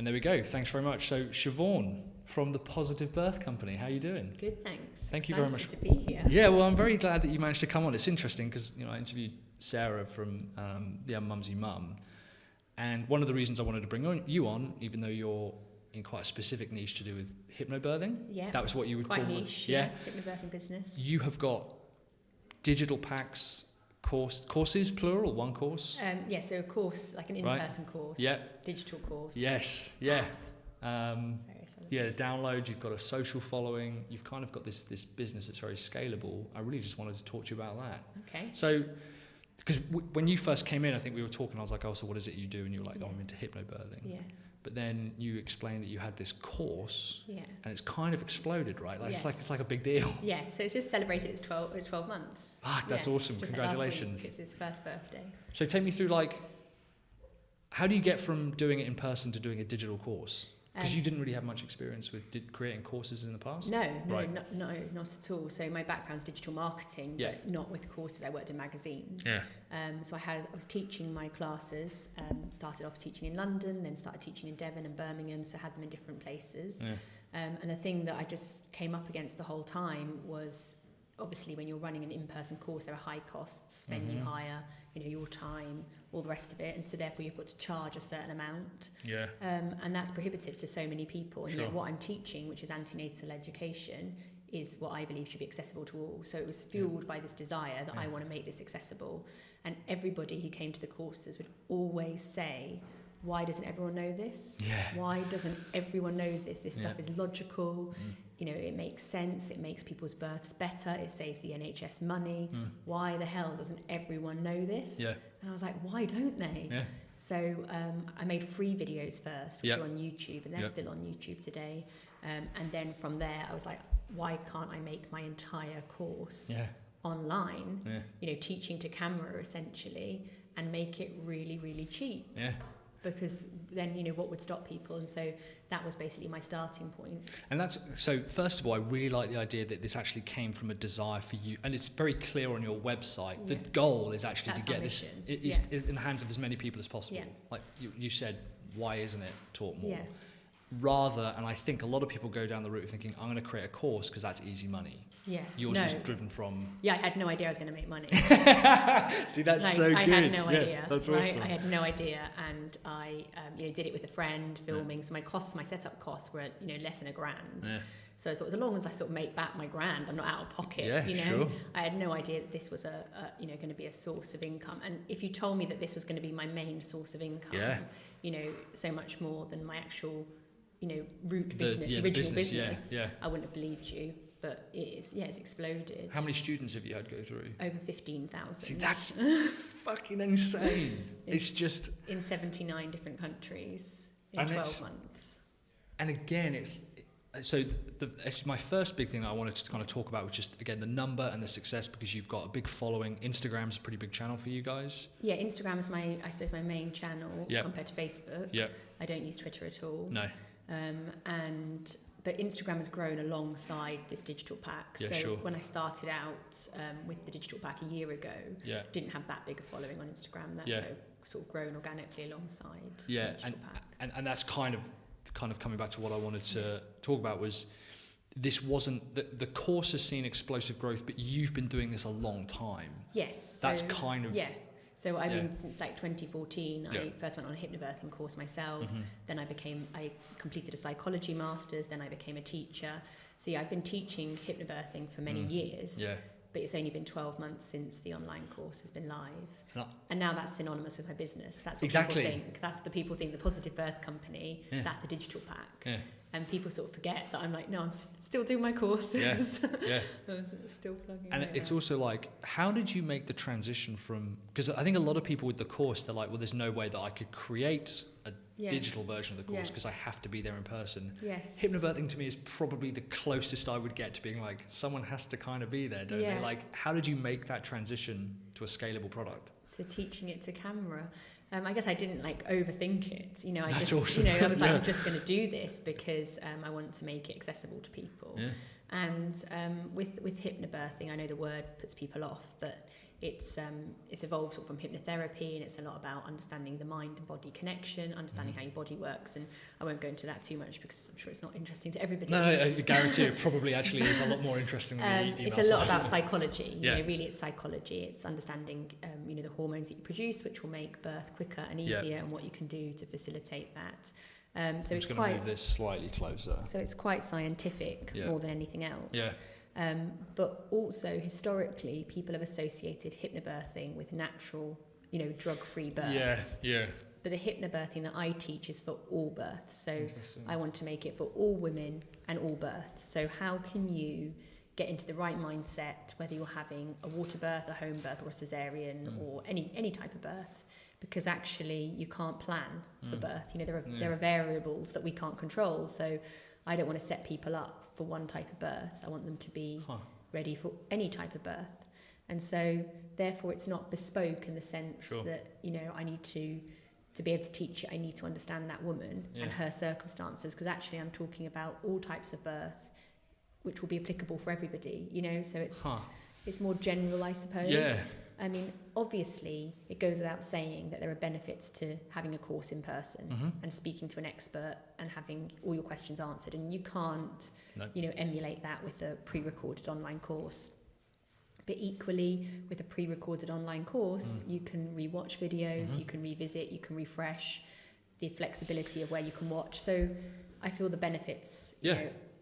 And there we go. Thanks very much. So Siobhan from the Positive Birth Company, how are you doing? Good, thanks. Thank you very much. To be here. Yeah, well, I'm very glad that you managed to come on. It's interesting because I interviewed Sarah from the Mumsy Mum, and one of the reasons I wanted to bring you on, even though you're in quite a specific niche to do with hypno-birthing. Yeah. That was what you would quite call niche. it. Yeah. Hypno-birthing business. You have got digital packs, courses, plural, one course. So a course, like an in-person course. Yeah. Digital course. Yes. Yeah. Various Download. You've got a social following. You've kind of got this business that's very scalable. I really just wanted to talk to you about that. Okay. So, because when you first came in, I think we were talking. I was like, "Oh, so what is it you do?" And you were like, "Oh, I'm into hypnobirthing." Yeah. But then you explained that you had this course. Yeah. And it's kind of exploded, right? Like yes. it's like a big deal. Yeah. So it's just celebrated its 12 months. Ah, that's awesome! Just Congratulations. It's his first birthday. So take me through how do you get from doing it in person to doing a digital course? Because you didn't really have much experience with creating courses in the past? No, right. not at all. So my background's digital marketing, but not with courses. I worked in magazines. Yeah. So I was teaching my classes, started off teaching in London, then started teaching in Devon and Birmingham, so had them in different places. Yeah. And the thing that I just came up against the whole time was, obviously when you're running an in-person course, there are high costs, venue hire, your time, all the rest of it, and so therefore you've got to charge a certain amount. Yeah. And that's prohibitive to so many people. And sure. yet what I'm teaching, which is antenatal education, is what I believe should be accessible to all. So it was fueled by this desire that I want to make this accessible. And everybody who came to the courses would always say, why doesn't everyone know this? Yeah. Why doesn't everyone know this? This stuff is logical. It makes sense. It makes people's births better. It saves the NHS money. Why the hell doesn't everyone know this? Yeah. And I was like, why don't they? Yeah. So I made free videos first, which are on YouTube, and they're still on YouTube today. And then from there, I was like, why can't I make my entire course online, teaching to camera essentially, and make it really, really cheap? Yeah. Because then, what would stop people? And so that was basically my starting point. And so first of all, I really like the idea that this actually came from a desire for you, and it's very clear on your website. The goal is actually to get this in the hands of as many people as possible. Yeah. Like you said, why isn't it taught more? Yeah. Rather, and I think a lot of people go down the route of thinking, I'm going to create a course because that's easy money. Yeah. Yours was driven from... Yeah, I had no idea I was going to make money. See, that's so good. I had no idea. That's awesome. I had no idea, and I did it with a friend filming. So my setup costs were less than $1,000. Yeah. So I thought, as long as I sort of make back my $1,000, I'm not out of pocket. Yeah, sure. I had no idea that this was going to be a source of income. And if you told me that this was going to be my main source of income, so much more than my actual root business, original business, I wouldn't have believed you. But it's exploded. How many students have you had go through? Over 15,000. See, that's fucking insane. It's just... In 79 different countries in 12 months. And again, it's my first big thing that I wanted to kind of talk about was just, again, the number and the success, because you've got a big following. Instagram's a pretty big channel for you guys. Yeah, Instagram is my main channel compared to Facebook. Yeah. I don't use Twitter at all. No. But Instagram has grown alongside this digital pack. Yeah, so sure. When I started out with the digital pack a year ago, didn't have that big a following on Instagram. That's sort of grown organically alongside the digital pack. And that's kind of coming back to what I wanted to talk about was, this wasn't the course has seen explosive growth, but you've been doing this a long time. Yes. That's kind of... Yeah. So I've been since 2014. I first went on a hypnobirthing course myself. Then I completed a psychology master's. Then I became a teacher. So I've been teaching hypnobirthing for many years. Yeah. But it's only been 12 months since the online course has been live. And now that's synonymous with my business. That's what people think. That's the people think, the Positive Birth Company. Yeah. That's the digital pack. Yeah. And people sort of forget that I'm like, no, I'm still doing my courses. Yeah. I'm still plugging And it's also like, how did you make the transition from... Because I think a lot of people with the course, they're like, well, there's no way that I could create a digital version of the course because I have to be there in person. Yes. Hypnobirthing to me is probably the closest I would get to being like, someone has to kind of be there, don't they? Like, how did you make that transition to a scalable product? So teaching it to camera. I guess I didn't overthink it. That's awesome. I was like, I'm just going to do this because I want to make it accessible to people. Yeah. And with hypnobirthing, I know the word puts people off, but it's evolved sort of from hypnotherapy, and it's a lot about understanding the mind and body connection, understanding how your body works. And I won't go into that too much because I'm sure it's not interesting to everybody. No, I guarantee it probably actually is a lot more interesting than the email. It's a lot about psychology. Yeah. Really, it's psychology. It's understanding, the hormones that you produce, which will make birth quicker and easier, and what you can do to facilitate that. So I'm just going to move this slightly closer. So it's quite scientific more than anything else. Yeah. But also historically, people have associated hypnobirthing with natural, drug-free births. Yeah. But the hypnobirthing that I teach is for all births. So I want to make it for all women and all births. So how can you get into the right mindset, whether you're having a water birth, a home birth, or a cesarean, or any type of birth? Because actually you can't plan for birth. There are variables that we can't control. So I don't want to set people up for one type of birth. I want them to be ready for any type of birth. And so therefore it's not bespoke in the sense that, I need to be able to teach it, I need to understand that woman and her circumstances, because actually I'm talking about all types of birth, which will be applicable for everybody, so it's more general, I suppose. Yeah. I mean, obviously, it goes without saying that there are benefits to having a course in person and speaking to an expert and having all your questions answered. And you can't, emulate that with a pre-recorded online course. But equally, with a pre-recorded online course, you can rewatch videos, you can revisit, you can refresh, the flexibility of where you can watch. So I feel the benefits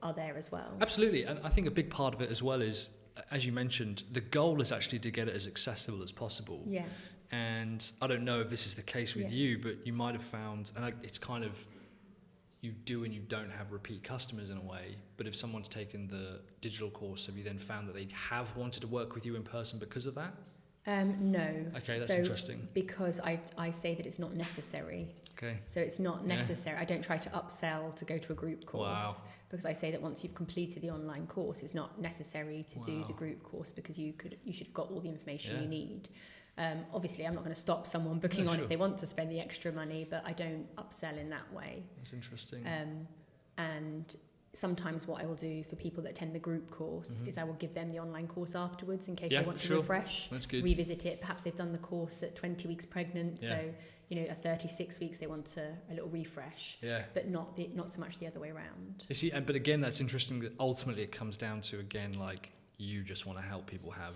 are there as well. Absolutely. And I think a big part of it as well is, as you mentioned, the goal is actually to get it as accessible as possible. Yeah. And I don't know if this is the case with you, but you might have found, and it's kind of, you do and you don't have repeat customers in a way, but if someone's taken the digital course, have you then found that they have wanted to work with you in person because of that? No. Okay, that's interesting. Because I say that it's not necessary. Okay. So it's not necessary. I don't try to upsell to go to a group course because I say that once you've completed the online course, it's not necessary to do the group course because you should have got all the information you need. Obviously, I'm not going to stop someone booking on if they want to spend the extra money, but I don't upsell in that way. That's interesting. And sometimes what I will do for people that attend the group course is I will give them the online course afterwards in case they want to refresh, revisit it. Perhaps they've done the course at 20 weeks pregnant, so at 36 weeks they want a little refresh, but not so much the other way around. You see, but again, that's interesting that ultimately it comes down to, again, like, you just want to help people have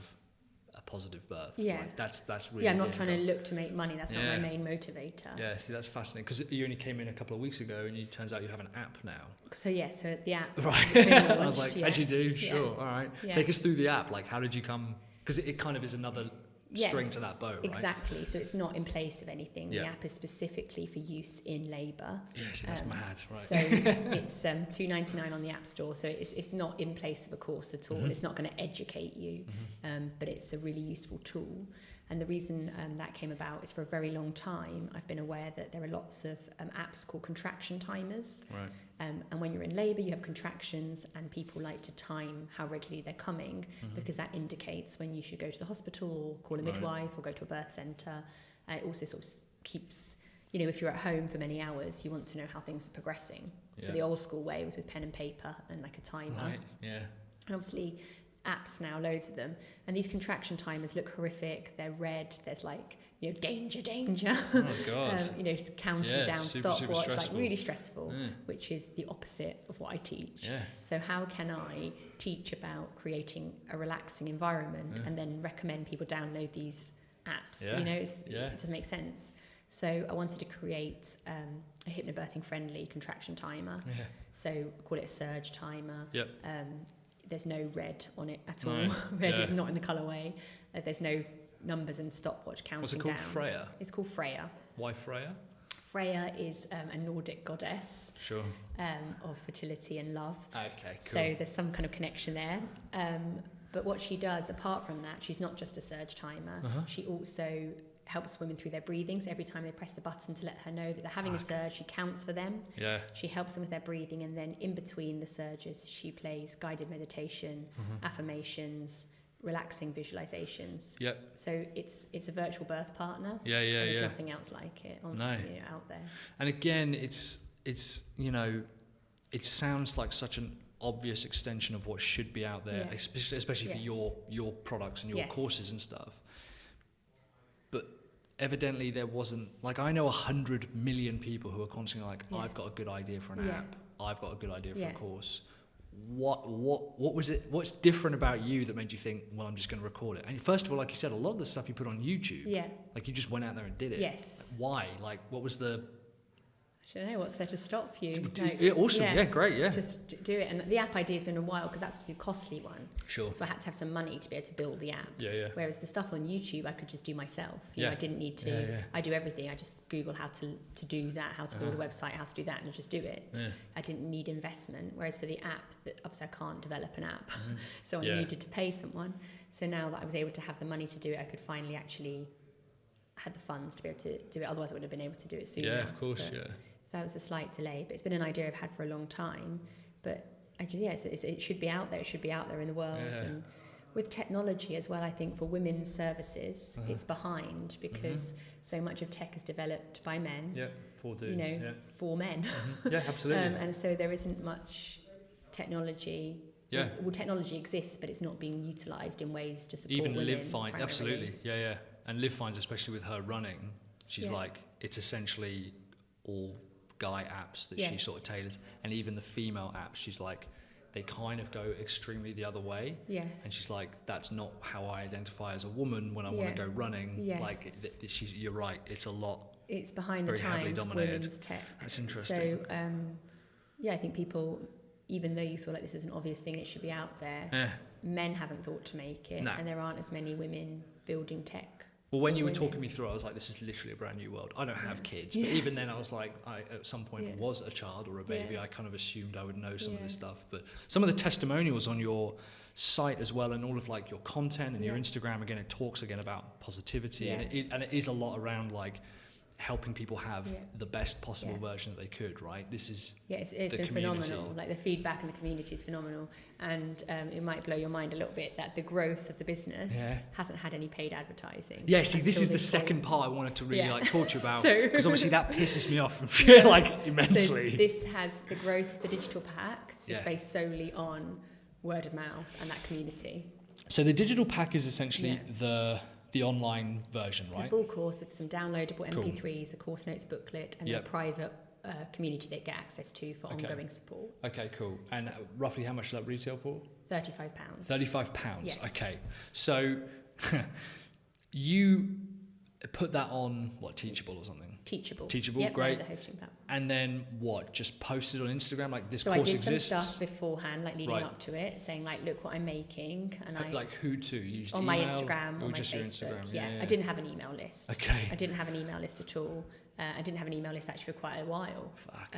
a positive birth. Yeah. Like, that's really. Yeah, I'm not trying to look to make money. That's not my main motivator. Yeah, see, that's fascinating because you only came in a couple of weeks ago and it turns out you have an app now. So the app. Right. I was like, as you do, sure, all right. Yeah. Take us through the app. Like, how did you come? Because it kind of is another string to that bow, right? Exactly. So it's not in place of anything. The app is specifically for use in labour. Yes, that's mad, right? So it's $2.99 on the App Store. So it's not in place of a course at all. It's not going to educate you, but it's a really useful tool. And the reason that came about is for a very long time, I've been aware that there are lots of apps called contraction timers. Right. And when you're in labour, you have contractions and people like to time how regularly they're coming because that indicates when you should go to the hospital or call a midwife or go to a birth centre. It also sort of keeps, if you're at home for many hours, you want to know how things are progressing. Yeah. So the old school way was with pen and paper and like a timer. Right, yeah. And obviously apps now, loads of them, and these contraction timers look horrific. They're red. There's like danger. Oh God. Counting down, stopwatch, like really stressful, Yeah. which is the opposite of what I teach. Yeah. So how can I teach about creating a relaxing environment and then recommend people download these apps? Yeah. It doesn't make sense. So I wanted to create a hypnobirthing friendly contraction timer. Yeah. So I call it a surge timer. Yep. There's no red on it at all. Red is not in the colourway. There's no numbers and stopwatch counting down. What's it called? Freya? It's called Freya. Why Freya? Freya is a Nordic goddess. Sure. Of fertility and love. Okay, cool. So there's some kind of connection there. But what she does, apart from that, she's not just a surge timer. She also helps women through their breathing. So every time they press the button to let her know that they're having a surge, she counts for them. Yeah. She helps them with their breathing, and then in between the surges, she plays guided meditation, affirmations, relaxing visualizations. Yep. So it's a virtual birth partner. Yeah. There's nothing else like it out there. And again, it's it sounds like such an obvious extension of what should be out there, especially for your products and your courses and stuff. evidently there wasn't, like, I know 100 million people who are constantly like, I've got a good idea for an app, I've got a good idea for a course. What was it, what's different about you that made you think, well, I'm just going to record it? And first of all, like you said, a lot of the stuff you put on YouTube, like you just went out there and did it. Yes. Like, why? Like, what was the... I don't know what's there to stop you. Awesome, great, Just do it. And the app idea has been a while because that's obviously a costly one. Sure. So I had to have some money to be able to build the app. Whereas the stuff on YouTube I could just do myself. You know, I didn't need to. I do everything. I just Google how to do that, how to build a website, how to do that, and I just do it. I didn't need investment. Whereas for the app, obviously I can't develop an app, so I needed to pay someone. So now that I was able to have the money to do it, I could finally actually had the funds to be able to do it. Otherwise, I wouldn't have been able to do it sooner. Yeah, of course, So that was a slight delay, but it's been an idea I've had for a long time. But I just, it should be out there. It should be out there in the world. And with technology as well, I think for women's services, it's behind because so much of tech is developed by men. Yeah, for dudes. You know, for men. Yeah, absolutely. And so there isn't much technology. Yeah. Well, technology exists, but it's not being utilised in ways to support even women. Liv finds, absolutely, and Liv finds, especially with her running, she's like, it's essentially all guy apps that she sort of tailors, and even the female apps, she's like, they kind of go extremely the other way. Yes. And she's like, that's not how I identify as a woman when I want to go running. Yes. Like, you're right, it's a lot. It's behind the times, women's tech. That's interesting. So, I think people, even though you feel like this is an obvious thing, it should be out there, men haven't thought to make it, and there aren't as many women building tech. Well, when you were talking me through, I was like, this is literally a brand new world. I don't have kids, but even then I was like, I at some point was a child or a baby. I kind of assumed I would know some of this stuff. But some of the testimonials on your site as well, and all of like your content and your Instagram, again, it talks again about positivity, and it is a lot around like helping people have the best possible version that they could, right? This is it's been phenomenal. Like the feedback in the community is phenomenal, and it might blow your mind a little bit that the growth of the business hasn't had any paid advertising. Yeah, see, this is the second part I wanted to really like talk to you about, because obviously that pisses me off and feel like immensely. So this has the growth of the digital pack is based solely on word of mouth and that community. So the digital pack is essentially the online version, right? The full course with some downloadable MP3s, a course notes booklet, and a private community they get access to for ongoing support. Okay, cool. And roughly how much does that retail for? £35. £35, yes. Okay. So you put that on, what, Teachable or something? Teachable, great. The hosting platform. And then what, just posted on Instagram, like this course exists? So I did some stuff beforehand, like leading up to it, saying like, look what I'm making. And like who to? You used on email, my Instagram, or on my just Facebook. Your Instagram? Yeah. I didn't have an email list. Okay. I didn't have an email list at all. I didn't have an email list actually for quite a while. Fuck.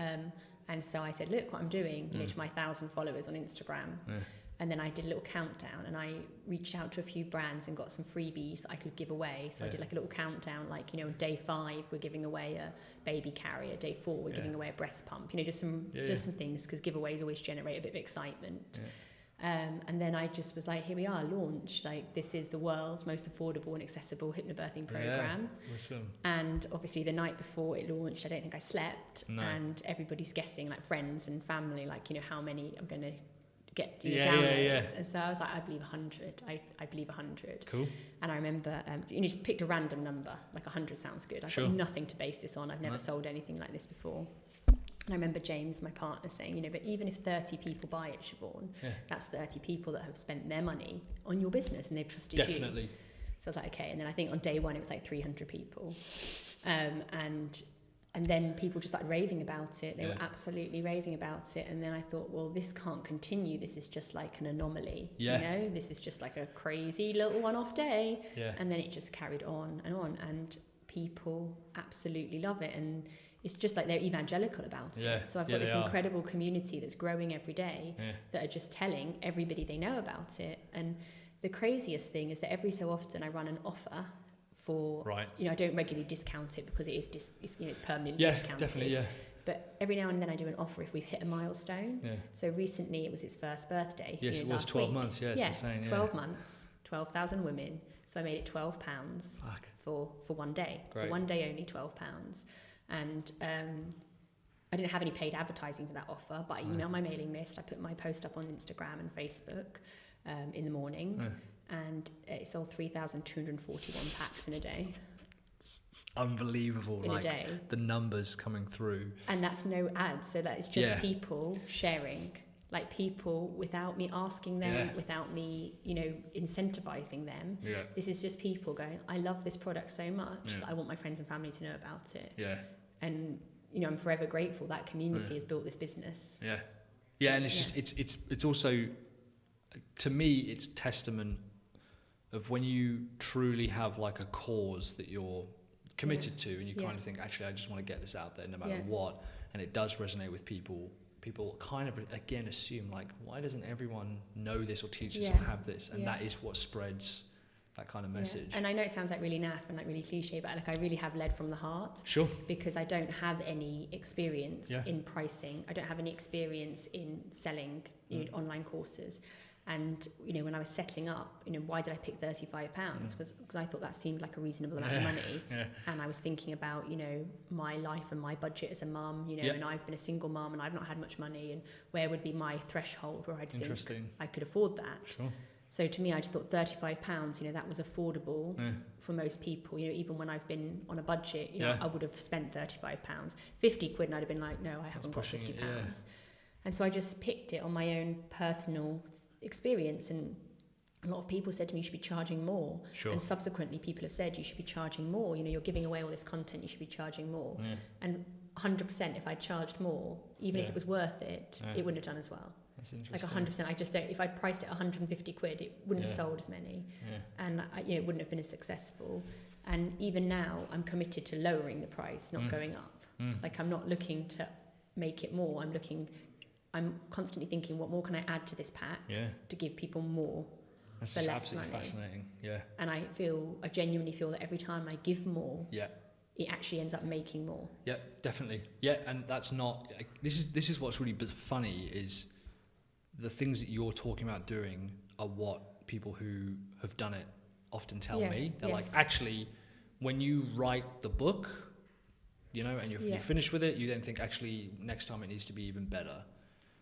And so I said, look what I'm doing, to my 1,000 followers on Instagram. Yeah. And then I did a little countdown, and I reached out to a few brands and got some freebies that I could give away. So I did like a little countdown, like, day 5 we're giving away a baby carrier, day 4 we're giving away a breast pump, just some things, because giveaways always generate a bit of excitement. And then I just was like, here we are, launched. Like, this is the world's most affordable and accessible hypnobirthing program. Awesome. And obviously the night before it launched, I don't think I slept. No. And everybody's guessing, like friends and family, like, how many I'm going to get downloads. And so I was like, I believe 100. I believe 100. Cool. And I remember, just picked a random number, like 100 sounds good. I've got nothing to base this on. I've never sold anything like this before. And I remember James, my partner, saying, but even if 30 people buy it, Siobhan, that's 30 people that have spent their money on your business and they've trusted you. Definitely. So I was like, okay. And then I think on day 1 it was like 300 people. And then people just started raving about it. They were absolutely raving about it. And then I thought, well, this can't continue. This is just like an anomaly. This is just like a crazy little one-off day. And then it just carried on. And people absolutely love it. And it's just like they're evangelical about it. So I've got this incredible community that's growing every day that are just telling everybody they know about it. And the craziest thing is that every so often I run an offer for, I don't regularly discount it because it is it's permanently discounted. Definitely, But every now and then I do an offer if we've hit a milestone. So recently it was his first birthday. Yes, it was 12 months. It's insane. 12 months, 12,000 women. So I made it £12 for one day. Great. For one day only, £12. And I didn't have any paid advertising for that offer, but I emailed my mailing list. I put my post up on Instagram and Facebook in the morning. And it sold 3,241 packs in a day. It's unbelievable, in like a day. the numbers coming through. And that's no ads, so that is just people sharing, like people without me asking them, without me, incentivizing them. Yeah. This is just people going, I love this product so much that I want my friends and family to know about it. Yeah. And I'm forever grateful that community has built this business. Yeah. Yeah, and it's just it's also, to me, it's testament of when you truly have like a cause that you're committed to, and you kind of think, actually, I just want to get this out there no matter what, and it does resonate with people. People kind of again assume, like, why doesn't everyone know this or teach this or have this? And that is what spreads that kind of message. And I know it sounds like really naff and like really cliche, but like I really have led from the heart. Sure. Because I don't have any experience in pricing. I don't have any experience in selling online courses. And when I was setting up, why did I pick £35? Was because I thought that seemed like a reasonable amount of money. And I was thinking about my life and my budget as a mum, and I've been a single mum and I've not had much money, and where would be my threshold where I'd think I could afford that. Sure. So to me, I just thought £35, that was affordable for most people. Even when I've been on a budget, I would have spent £35. 50 quid, and I'd have been like, no, I haven't got £50. And so I just picked it on my own personal experience, and a lot of people said to me, you should be charging more. Sure. And subsequently, people have said you should be charging more. You're giving away all this content, you should be charging more. And 100%, if I charged more, even if it was worth it, it wouldn't have done as well. That's interesting. Like 100%, I just don't. If I'd priced it 150 quid, it wouldn't have sold as many, and it wouldn't have been as successful. And even now, I'm committed to lowering the price, not going up. Like I'm not looking to make it more. I'm constantly thinking, what more can I add to this pack to give people more? That's just absolutely fascinating. Yeah. And I genuinely feel that every time I give more, it actually ends up making more. Yeah, definitely. Yeah, and that's not. This is what's really funny is the things that you're talking about doing are what people who have done it often tell me. They're like, actually, when you write the book, and you're finished with it, you then think, actually, next time it needs to be even better.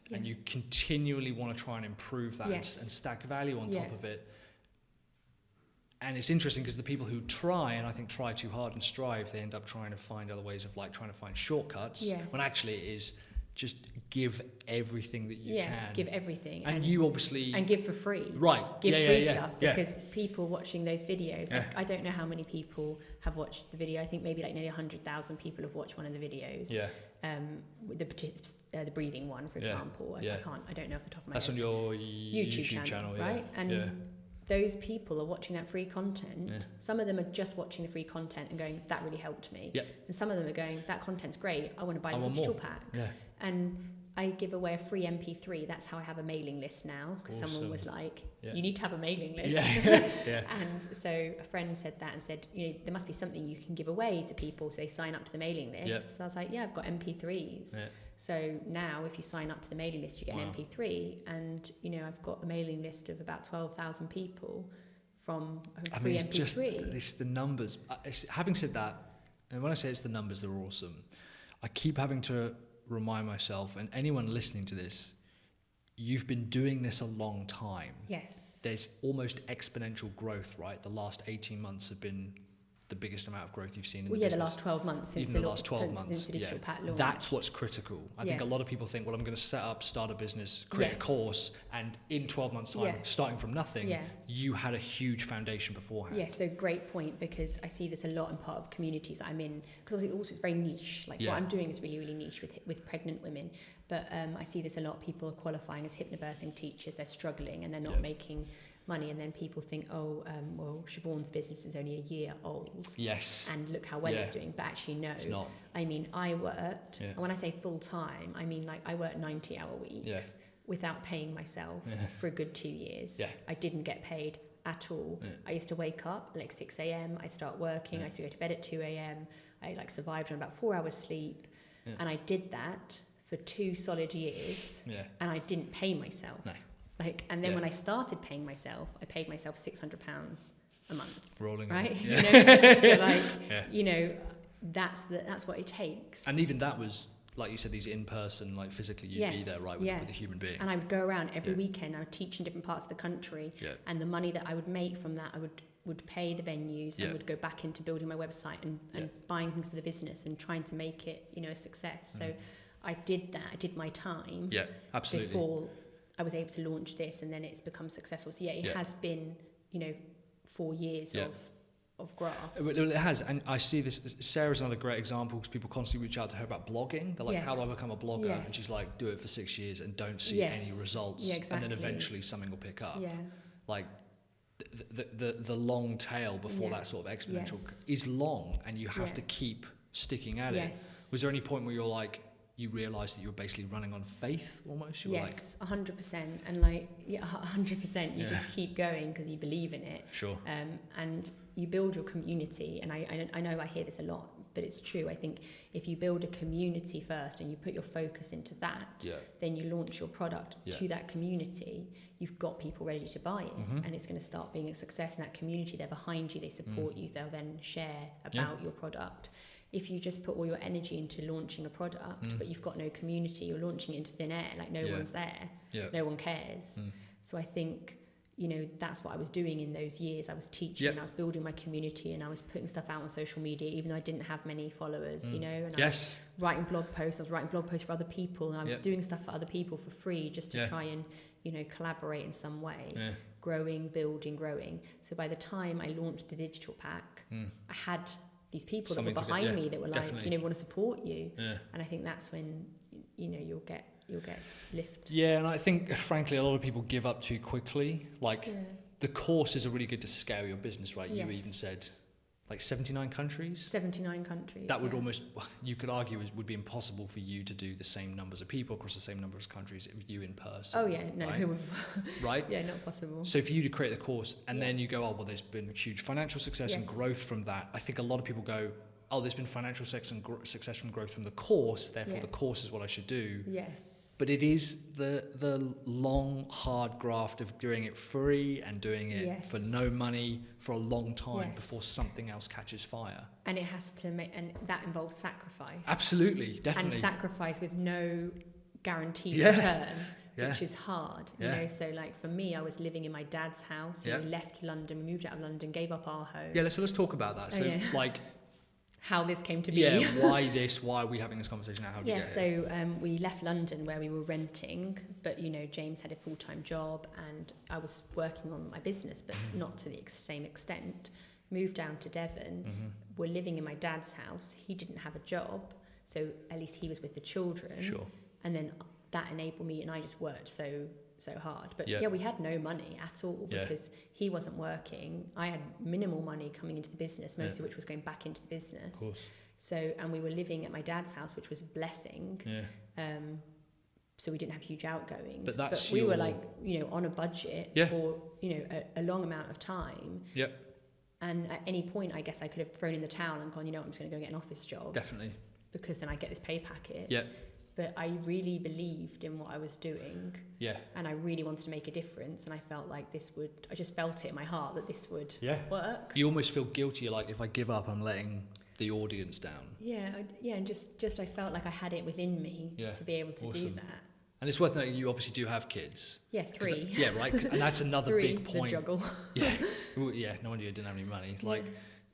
Yeah. And you continually want to try and improve that and stack value on top of it. And it's interesting because the people who try, and I think try too hard and strive, they end up trying to find other ways of like trying to find shortcuts. When actually it is just give everything that you can. Give everything. And you obviously... And give for free. Right. Give free stuff. Because people watching those videos, like, I don't know how many people have watched the video. I think maybe like nearly 100,000 people have watched one of the videos. Yeah. The breathing one, for example. I don't know off the top of my head. That's on your YouTube channel, right? And those people are watching that free content. Some of them are just watching the free content and going, that really helped me. And some of them are going, that content's great, I want to buy the digital pack. And I give away a free MP3. That's how I have a mailing list now, because someone was like, you need to have a mailing list. And so a friend said that and said, there must be something you can give away to people so they sign up to the mailing list. So I was like, I've got MP3s. So now if you sign up to the mailing list, you get an MP3. And, I've got a mailing list of about 12,000 people from a free MP3. It's the numbers. Having said that, and when I say it's the numbers, they're awesome. I keep having to remind myself, and anyone listening to this, you've been doing this a long time. Yes. There's almost exponential growth, right? The last 18 months have been the biggest amount of growth you've seen in the business. The last 12 months. Even the last 12 months. The digital pack launch. That's what's critical. I think a lot of people think, well, I'm going to start a business, create a course, and in 12 months' time, starting from nothing, you had a huge foundation beforehand. Yeah, so great point, because I see this a lot in part of communities that I'm in, because obviously also it's very niche. Like what I'm doing is really, really niche with pregnant women. But I see this a lot. People are qualifying as hypno-birthing teachers. They're struggling and they're not making money, and then people think, well, Siobhan's business is only a year old. Yes. And look how well it's doing. But actually, no. It's not. I mean, I worked, and when I say full time, I mean like I worked 90-hour weeks without paying myself for a good 2 years. Yeah. I didn't get paid at all. Yeah. I used to wake up at like 6 a.m. I'd start working. I used to go to bed at 2 a.m. I like survived on about 4 hours sleep. Yeah. And I did that for 2 solid years. Yeah. And I didn't pay myself. No. And then when I started paying myself, I paid myself £600 a month. Rolling, right? So that's what it takes. And even that was, like you said, these in person, like physically, you'd be there, right, with a human being. And I would go around every weekend. I would teach in different parts of the country, and the money that I would make from that, I would would pay the venues and would go back into building my website and buying things for the business and trying to make it, you know, a success. So I did that. I did my time. Yeah, absolutely. Before I was able to launch this, and then it's become successful. So it has been, you know, 4 years of graft. It has, and I see this. Sarah's another great example because people constantly reach out to her about blogging. They're like, "How do I become a blogger?" And she's like, "Do it for 6 years and don't see any results, and then eventually something will pick up." Yeah. Like the long tail before that sort of exponential is long, and you have to keep sticking at it. Was there any point where you're like, you realised that you were basically running on faith almost? You were like 100%, and like 100%. You just keep going because you believe in it. Sure. And you build your community, and I know I hear this a lot, but it's true. I think if you build a community first and you put your focus into that, then you launch your product to that community, you've got people ready to buy it, and it's going to start being a success. And that community, they're behind you, they support you, they'll then share about your product. If you just put all your energy into launching a product, but you've got no community, you're launching it into thin air, like no one's there, no one cares. So I think, you know, that's what I was doing in those years. I was teaching, and I was building my community, and I was putting stuff out on social media, even though I didn't have many followers, you know, and I was writing blog posts. I was writing blog posts for other people, and I was doing stuff for other people for free just to try and, you know, collaborate in some way, growing, building, growing. So by the time I launched the digital pack, I had these people that were behind me that were like, you know, want to support you. And I think that's when, you know, you'll get lift. Yeah, and I think, frankly, a lot of people give up too quickly. Like, the courses are really good to scale your business, right? You even said, like, 79 countries? 79 countries. That would almost, you could argue, would be impossible for you to do the same numbers of people across the same number of countries if you in person. Oh, yeah, no. Right? Right? Yeah, not possible. So for you to create the course, and then you go, oh, well, there's been huge financial success and growth from that. I think a lot of people go, oh, there's been financial success from growth from the course, therefore the course is what I should do. Yes. But it is the long, hard graft of doing it free and doing it for no money for a long time before something else catches fire. And it has to make, and that involves sacrifice. Absolutely, definitely. And sacrifice with no guaranteed return, which is hard. You know, so like for me, I was living in my dad's house. So we left London, we moved out of London, gave up our home. Yeah, so let's talk about that. So like, how this came to be. Yeah, why are we having this conversation now? How did you get here? So we left London where we were renting, but, you know, James had a full-time job and I was working on my business, but not to the same extent. Moved down to Devon, we're living in my dad's house. He didn't have a job, so at least he was with the children. Sure. And then that enabled me, and I just worked so hard. But we had no money at all because he wasn't working. I had minimal money coming into the business, most of which was going back into the business. Of course. So, and we were living at my dad's house, which was a blessing. So we didn't have huge outgoings. But we were like, you know, on a budget for, you know, a long amount of time. And at any point, I guess I could have thrown in the towel and gone, you know, I'm just going to go get an office job. Definitely. Because then I get this pay packet. But I really believed in what I was doing. And I really wanted to make a difference. And I felt like I just felt it in my heart that this would work. You almost feel guilty, like, if I give up, I'm letting the audience down. And just I felt like I had it within me to be able to do that. And it's worth noting you obviously do have kids. 3. Right. And that's another big point. The juggle. No wonder you didn't have any money. Like,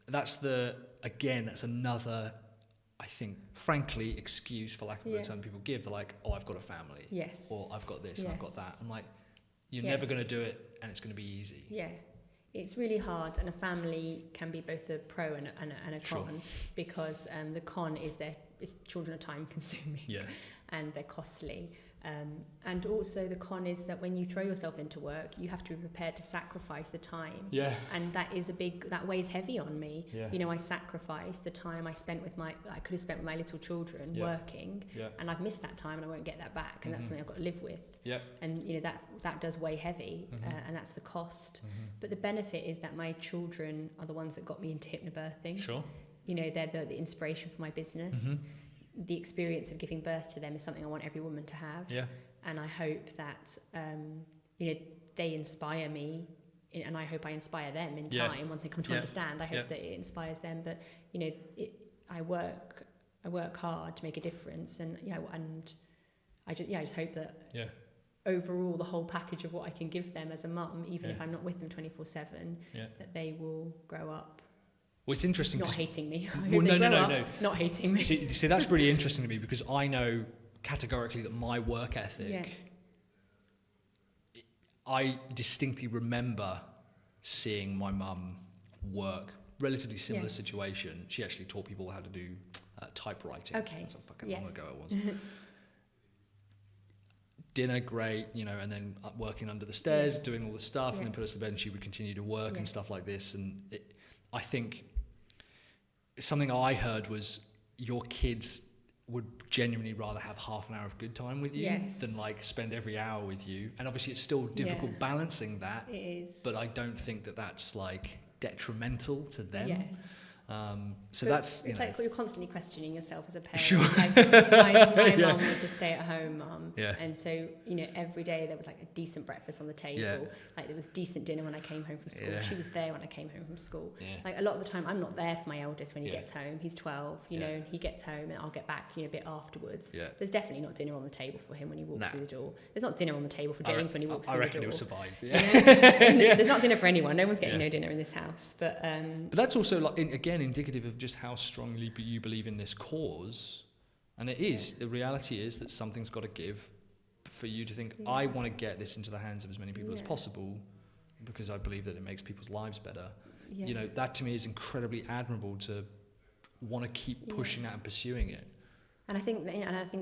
that's another, I think, frankly, excuse, for lack of a better term, people give. They're like, oh, I've got a family. Or I've got this and I've got that. I'm like, you're never going to do it and it's going to be easy. It's really hard, and a family can be both a pro and a con, because the con is children are time consuming and they're costly. And also the con is that when you throw yourself into work, you have to be prepared to sacrifice the time. And that weighs heavy on me. You know, I sacrificed the time I could have spent with my little children working, and I've missed that time and I won't get that back, and that's something I've got to live with. And, you know, that does weigh heavy, and that's the cost. But the benefit is that my children are the ones that got me into hypno-birthing. You know, they're the inspiration for my business. The experience of giving birth to them is something I want every woman to have. And I hope that, you know, they inspire me, and I hope I inspire them in time. One thing I'm trying to understand, I hope that it inspires them. But, you know, I work hard to make a difference, and I just hope that overall the whole package of what I can give them as a mum, even if I'm not with them 24/7, that they will grow up. Well, it's interesting. Not hating me. Well, no. Not hating me. See, that's really interesting to me, because I know categorically that my work ethic, I distinctly remember seeing my mum work. Relatively similar situation. She actually taught people how to do typewriting. Okay. That's how fucking long ago it was. Dinner, great, and then working under the stairs, doing all the stuff, and then put us to bed, and she would continue to work and stuff like this. And I think something I heard was your kids would genuinely rather have half an hour of good time with you than like spend every hour with you. And obviously it's still difficult balancing that. It is. But I don't think that that's like detrimental to them. Yes. So but that's it's like you're constantly questioning yourself as a parent. Sure. Like my mum was a stay-at-home mum, and so every day there was like a decent breakfast on the table. Like there was decent dinner when I came home from school. She was there when I came home from school. Like a lot of the time I'm not there for my eldest when he gets home. He's 12. He gets home and I'll get back a bit afterwards. There's definitely not dinner on the table for him when he walks through the door. There's not dinner on the table for James when he walks through the door. I reckon he'll survive. There's not dinner for anyone. No one's getting no dinner in this house. But that's also like again indicative of just how strongly you believe in this cause. And it is, the reality is that something's got to give for you to think, I want to get this into the hands of as many people as possible, because I believe that it makes people's lives better. That to me is incredibly admirable, to want to keep pushing that and pursuing it. And I think that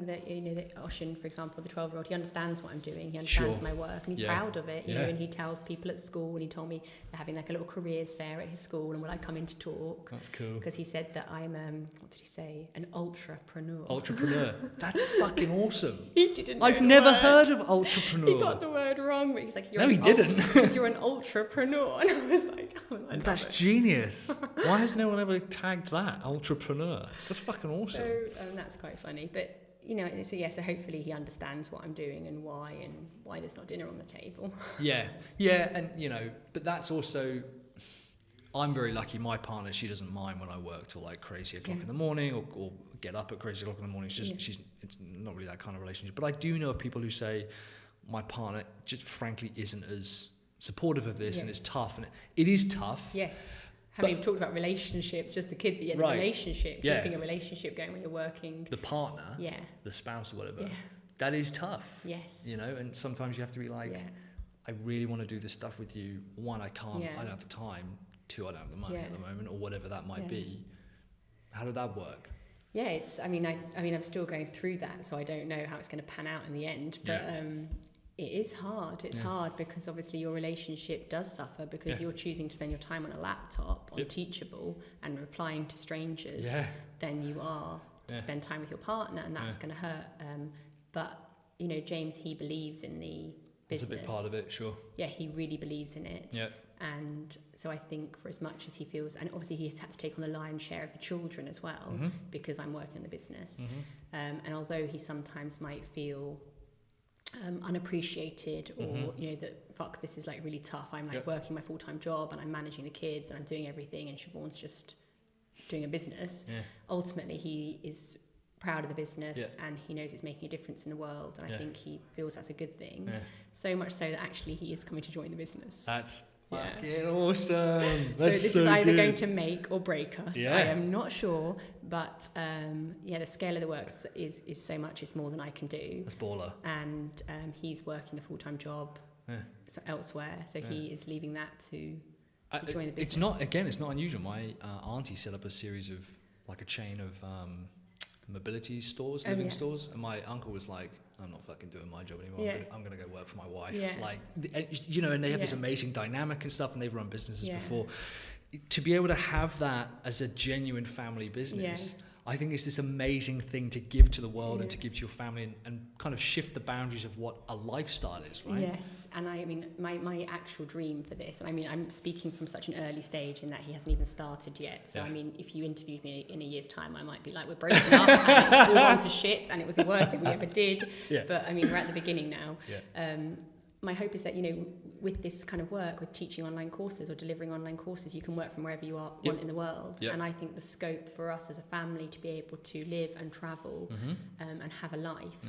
that Oshin, for example, the 12-year-old, he understands what I'm doing. He understands my work, and he's proud of it. You know, and he tells people at school. And he told me they're having like a little careers fair at his school, and will I come in to talk? That's cool. Because he said that I'm what did he say? An ultrapreneur. Ultrapreneur. That's fucking awesome. He didn't. I've never heard of ultrapreneur. He got the word wrong, but he's like, no, he didn't. Because you're an ultrapreneur, and I was like, that's genius. Why has no one ever tagged that ultrapreneur? That's fucking awesome. So that's quite funny, but so hopefully he understands what I'm doing and why there's not dinner on the table. And but that's also, I'm very lucky. My partner, she doesn't mind when I work till like crazy o'clock in the morning or get up at crazy o'clock in the morning. It's not really that kind of relationship. But I do know of people who say my partner just frankly isn't as supportive of this, and it's tough, and it is tough. Yes. We've talked about relationships, just the kids, but the relationship, keeping a relationship going when you're working. The partner, the spouse or whatever, that is tough. Yes. And sometimes you have to be like, I really want to do this stuff with you. One, I can't, I don't have the time. Two, I don't have the money at the moment, or whatever that might be. How did that work? Yeah, I'm still going through that, so I don't know how it's going to pan out in the end, but it is hard. It's hard because obviously your relationship does suffer because you're choosing to spend your time on a laptop, on Teachable, and replying to strangers than you are to spend time with your partner, and that's going to hurt. But James, he believes in the business. That's a big part of it, sure. Yeah, he really believes in it. Yeah. And so I think for as much as he feels, and obviously he has had to take on the lion's share of the children as well, because I'm working in the business. And although he sometimes might feel unappreciated or that this is like really tough, I'm like working my full-time job and I'm managing the kids and I'm doing everything, and Siobhan's just doing a business. Ultimately he is proud of the business and he knows it's making a difference in the world, and I think he feels that's a good thing, so much so that actually he is coming to join the business. That's fucking awesome. So this is either going to make or break us. I am not sure, but the scale of the work is so much, it's more than I can do. That's baller. And he's working a full-time job elsewhere, so he is leaving that to join the business. It's not unusual. My auntie set up a series of like a chain of mobility stores, living stores, and my uncle was like, I'm not fucking doing my job anymore. I'm gonna go work for my wife. Like, and they have this amazing dynamic and stuff, and they've run businesses before. To be able to have that as a genuine family business, I think it's this amazing thing to give to the world and to give to your family, and kind of shift the boundaries of what a lifestyle is, right? Yes, and I mean, my actual dream for this, and I mean, I'm speaking from such an early stage in that he hasn't even started yet. So I mean, if you interviewed me in a year's time, I might be like, we're breaking up, and it's all gone to shit, and it was the worst thing we ever did. But I mean, we're at the beginning now. My hope is that, with this kind of work, with teaching online courses or delivering online courses, you can work from wherever you want in the world. And I think the scope for us as a family to be able to live and travel and have a life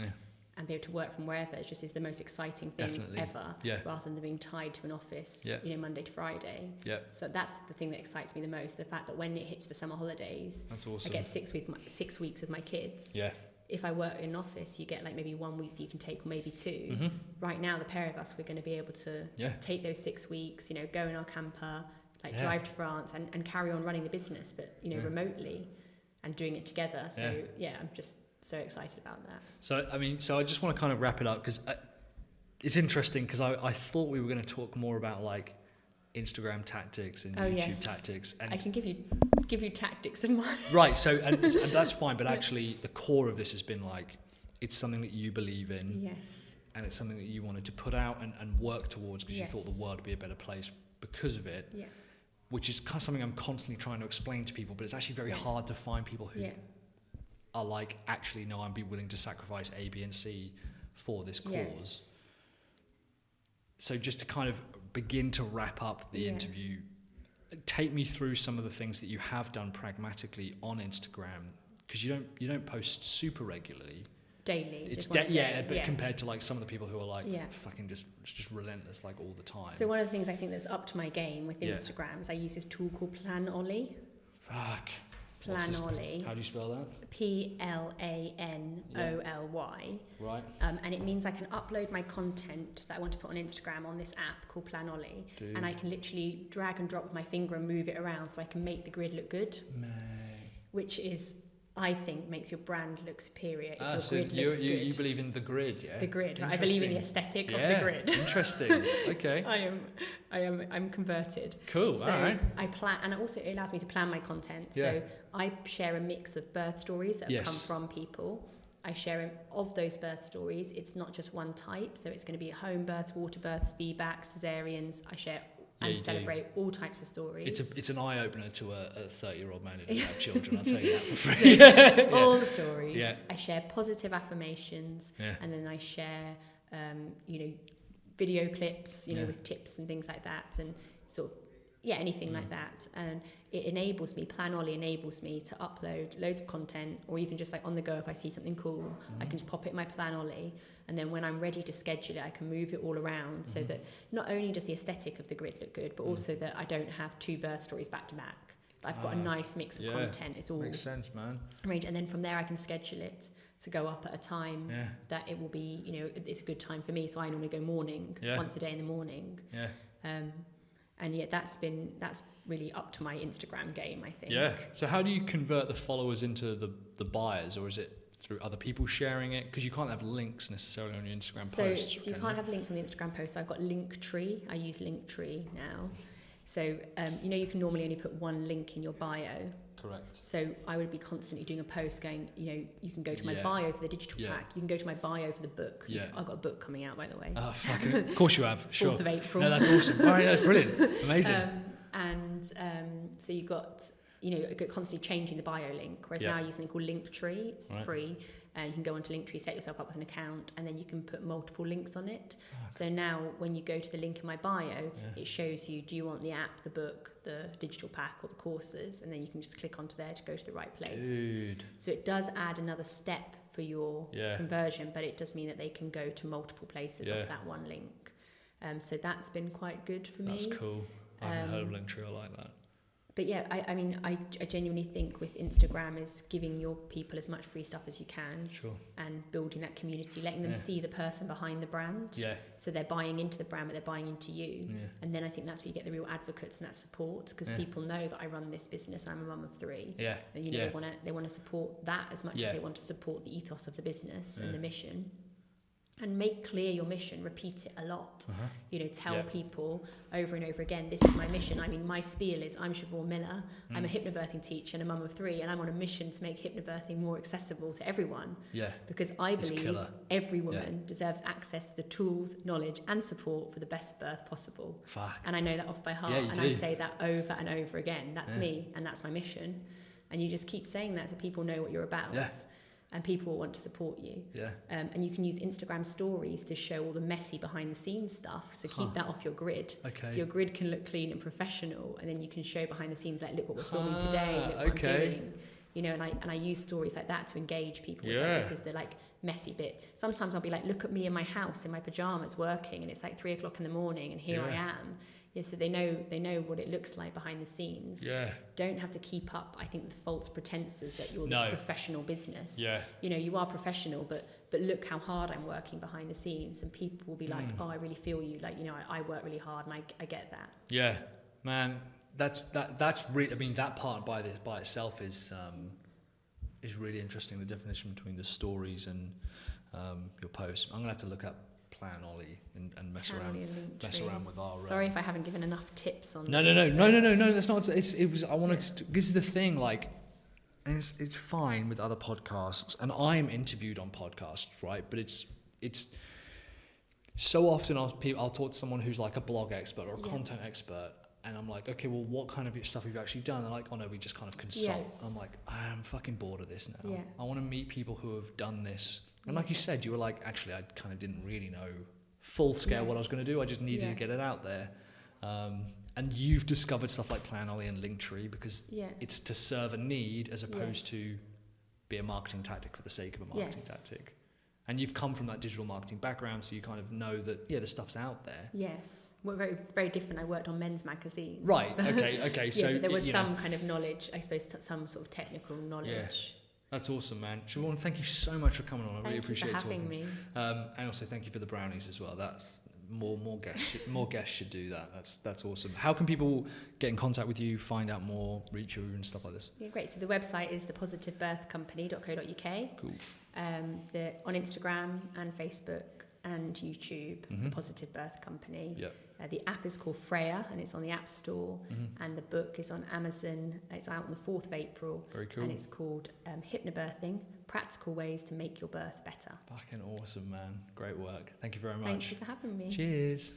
and be able to work from wherever is the most exciting thing ever, rather than being tied to an office, Monday to Friday. Yeah. So that's the thing that excites me the most, the fact that when it hits the summer holidays, that's awesome. I get 6 weeks with my kids. Yeah. If I work in an office, you get like maybe 1 week that you can take, or maybe 2. Mm-hmm. Right now, the pair of us, we're going to be able to take those 6 weeks, go in our camper, drive to France and carry on running the business, but, remotely and doing it together. So, I'm just so excited about that. So I just want to kind of wrap it up, because it's interesting, because I thought we were going to talk more about like Instagram tactics and YouTube tactics, and I can give you tactics of mine. Right. So and that's fine, but actually the core of this has been like, it's something that you believe in. Yes. And it's something that you wanted to put out and work towards, because you thought the world would be a better place because of it. Yeah. Which is something I'm constantly trying to explain to people, but it's actually very hard to find people who are like, actually, no, I'd be willing to sacrifice A, B, and C for this cause. Yes. So just to kind of begin to wrap up the interview, take me through some of the things that you have done pragmatically on Instagram, because you don't post super regularly. Daily. It's compared to like some of the people who are like fucking just relentless like all the time. So one of the things I think that's up to my game with Instagram is I use this tool called Planolly. Fuck. Planolly. How do you spell that? Planolly. Right. And it means I can upload my content that I want to put on Instagram on this app called Planolly. And I can literally drag and drop with my finger and move it around, so I can make the grid look good. Which is, I think, makes your brand look superior if your grid looks good. You believe in the grid, yeah? The grid. I believe in the aesthetic of the grid. Interesting. Okay. I'm converted. Cool. So all right. I plan, and also it allows me to plan my content. So I share a mix of birth stories that have come from people. I share of those birth stories. It's not just one type. So it's going to be home births, water births, VBACs, cesareans. I share and celebrate all types of stories. It's an eye-opener to a 30-year-old man who doesn't have children, I'll tell you that for free. All the stories. Yeah. I share positive affirmations, and then I share, video clips, with tips and things like that, and sort of, anything like that. And it enables me, Planolly enables me to upload loads of content, or even just like on the go, if I see something cool, I can just pop it in my Planolly. And then when I'm ready to schedule it, I can move it all around so that not only does the aesthetic of the grid look good, but also that I don't have 2 birth stories back to back. I've got a nice mix of content. It's all makes sense, man. Arranged, and then from there I can schedule it to go up at a time that it will be, it's a good time for me. So I normally go morning, once a day in the morning. Yeah. And that's really up to my Instagram game, I think. Yeah. So how do you convert the followers into the buyers, or is it through other people sharing it? Because you can't have links necessarily on your Instagram posts. So you can't have links on the Instagram post. So I've got Linktree. I use Linktree now. So, you can normally only put one link in your bio. Correct. So I would be constantly doing a post going, you can go to my bio for the digital pack. You can go to my bio for the book. Yeah. I've got a book coming out, by the way. Oh, fucking, of course you have. Sure. 4th of April. No, that's awesome. All right, that's brilliant. Amazing. So you've got, constantly changing the bio link, whereas now I use something called Linktree. It's free. And you can go onto Linktree, set yourself up with an account, and then you can put multiple links on it. So now when you go to the link in my bio, it shows you, do you want the app, the book, the digital pack, or the courses? And then you can just click onto there to go to the right place. Dude. So it does add another step for your conversion, but it does mean that they can go to multiple places off that one link. So that's been quite good for me. That's cool. I haven't heard of Linktree. I like that. But I genuinely think with Instagram is giving your people as much free stuff as you can. Sure. And building that community, letting them see the person behind the brand. Yeah. So they're buying into the brand, but they're buying into you. Yeah. And then I think that's where you get the real advocates and that support, because people know that I run this business and I'm a mum of 3. Yeah. And they want to support that as much as they want to support the ethos of the business and the mission. And make clear your mission, repeat it a lot. Tell people over and over again, this is my mission. I mean, my spiel is, I'm Siobhan Miller, I'm a hypno-birthing teacher and a mum of 3, and I'm on a mission to make hypno-birthing more accessible to everyone. Yeah. Because I believe every woman deserves access to the tools, knowledge and support for the best birth possible. Fuck. And I know that off by heart, and I say that over and over again. That's me, and that's my mission. And you just keep saying that so people know what you're about. Yeah. And people will want to support you. Yeah. And you can use Instagram stories to show all the messy behind the scenes stuff. So keep that off your grid. Okay. So your grid can look clean and professional, and then you can show behind the scenes, like, look what we're filming today, look what I'm doing. you know, and I use stories like that to engage people. With, like, this is the like messy bit. Sometimes I'll be like, look at me in my house in my pajamas working, and it's like 3 o'clock in the morning, and here I am. Yeah, so they know what it looks like behind the scenes. Yeah. Don't have to keep up, I think, with false pretenses that you're this professional business. Yeah. You know, you are professional, but look how hard I'm working behind the scenes, and people will be like, oh, I really feel you. Like, you know, I work really hard, and I get that. Yeah, man, that's really, I mean, that part by itself is really interesting. The definition between the stories and your posts. I'm gonna have to look up Plan Ollie and mess around with our. Sorry if I haven't given enough tips on. No. That's not. It was. I wanted to. This is the thing. Like, and it's fine with other podcasts, and I'm interviewed on podcasts, right? But it's so often I'll talk to someone who's like a blog expert or a content expert, and I'm like, okay, well, what kind of stuff have you actually done? They're like, oh no, we just kind of consult. Yes. I'm like, I'm fucking bored of this now. Yeah. I want to meet people who have done this. And like you said, you were like, actually, I kind of didn't really know full scale what I was going to do. I just needed to get it out there. And you've discovered stuff like Planoly and Linktree because it's to serve a need as opposed to be a marketing tactic for the sake of a marketing tactic. And you've come from that digital marketing background, so you kind of know that, the stuff's out there. Yes. We're very, very different. I worked on men's magazines. Right, okay. So there was some kind of knowledge, I suppose, some sort of technical knowledge. Yeah. That's awesome, man. Siobhan, thank you so much for coming on. I really appreciate it. Thank you for having me. And also thank you for the brownies as well. That's more guests should do that. That's awesome. How can people get in contact with you, find out more, reach you and stuff like this? Yeah, great. So the website is thepositivebirthcompany.co.uk. Cool. On Instagram and Facebook and YouTube, The Positive Birth Company. Yep. The app is called Freya, and it's on the App Store, and the book is on Amazon. It's out on the 4th of April. Very cool. And it's called Hypno-birthing, Practical Ways to Make Your Birth Better. Fucking awesome, man. Great work. Thank you very much. Thank you for having me. Cheers.